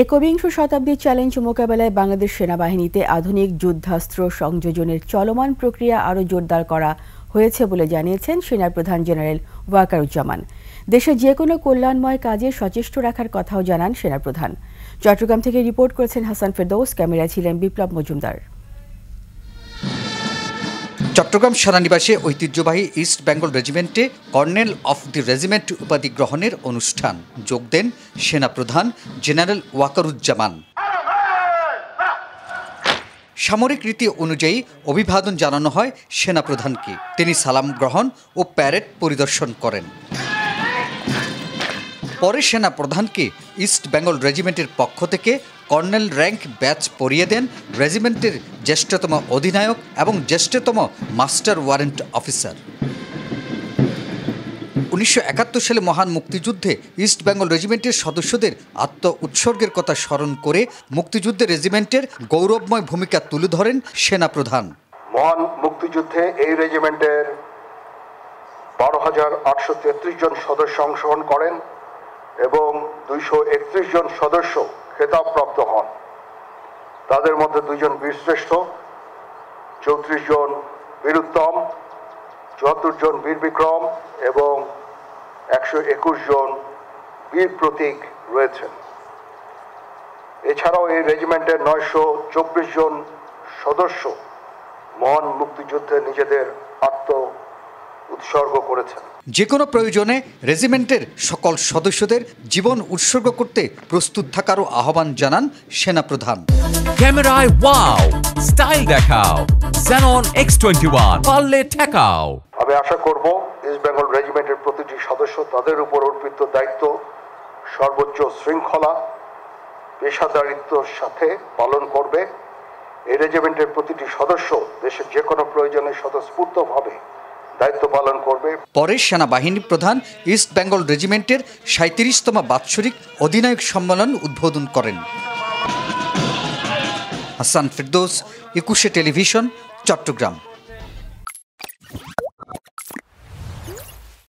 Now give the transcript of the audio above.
একবিংশ শতাব্দীর চ্যালেঞ্জ মোকাবেলায় বাংলাদেশ সেনাবাহিনীতে আধুনিক যুদ্ধাস্ত্র সংযোজনের চলমান প্রক্রিয়া আরও জোরদার করা হয়েছে বলে জানিয়েছেন সেনাপ্রধান জেনারেল ওয়াকারুজ্জামান। দেশে যে কোনো কল্যাণময় কাজে সচেষ্ট রাখার কথাও জানান সেনাপ্রধান। চট্টগ্রাম থেকে রিপোর্ট করেছেন হাসান ফেরদৌস, ক্যামেরায় ছিলেন বিপ্লব মজুমদার। চট্টগ্রাম সেনানিবাসে ঐতিহ্যবাহী ইস্ট বেঙ্গল রেজিমেন্টে কর্নেল অফ দি রেজিমেন্ট উপাধি গ্রহণের অনুষ্ঠান যোগ দেন সেনাপ্রধান জেনারেল ওয়াকারুজ্জামান। সামরিক রীতি অনুযায়ী অভিবাদন জানানো হয় সেনাপ্রধানকে। তিনি সালাম গ্রহণ ও প্যারেড পরিদর্শন করেন। পরে সেনাপ্রধানকে ইস্ট বেঙ্গল রেজিমেন্টের পক্ষ থেকে কর্নেল র্যাঙ্ক ব্যাচ পরিয়ে দেন রেজিমেন্টের জ্যেষ্ঠতম অধিনায়ক এবং জ্যেষ্ঠতম মাস্টার ওয়ারেন্ট অফিসার। 1971 সালে মহান মুক্তিযুদ্ধে ইস্ট বেঙ্গল রেজিমেন্টের সদস্যদের আত্ম উৎসর্গের কথা স্মরণ করে মুক্তিযুদ্ধে রেজিমেন্টের গৌরবময় ভূমিকা তুলে ধরেন সেনাপ্রধান। মহান মুক্তিযুদ্ধে এই রেজিমেন্টের 12,833 জন সদস্য অংশগ্রহণ করেন এবং 231 জন সদস্য খেতাবপ্রাপ্ত হন। তাদের মধ্যে 2 জন বীরশ্রেষ্ঠ, 34 জন বীরুত্তম, 74 জন বীর বিক্রম এবং 121 জন বীর প্রতীক রয়েছেন। এছাড়াও এই রেজিমেন্টের 924 জন সদস্য মহান মুক্তিযুদ্ধে নিজেদের আত্ম উৎসর্গ করেছেন। যে কোনো প্রয়োজনে রেজিমেন্টের সকল সদস্যদের জীবন উৎসর্গ করতে প্রস্তুত থাকারও আহ্বান জানান সেনাপ্রধান। ক্যামেরায় ওয়াও, স্টাইল দেখাও, Xenon X21 পারলে ঠেকাও। আমি আশা করব ইস্ট বেঙ্গল রেজিমেন্টের প্রতিটি সদস্য তাদের উপর অর্পিত দায়িত্ব সর্বোচ্চ শৃঙ্খলা পেশাদারিত্বের সাথে পালন করবে। এই রেজিমেন্টের প্রতিটি সদস্য দেশের যে কোনো প্রয়োজনে স্বতঃস্ফূর্তভাবে দায়িত্ব পালন করবে। পরে সেনাবাহিনী প্রধান ইস্ট বেঙ্গল রেজিমেন্টের 37তম বাৎসরিক অধিনায়ক সম্মেলন উদ্বোধন করেন। হাসান ফেরদৌস, 21 টেলিভিশন, চট্টগ্রাম।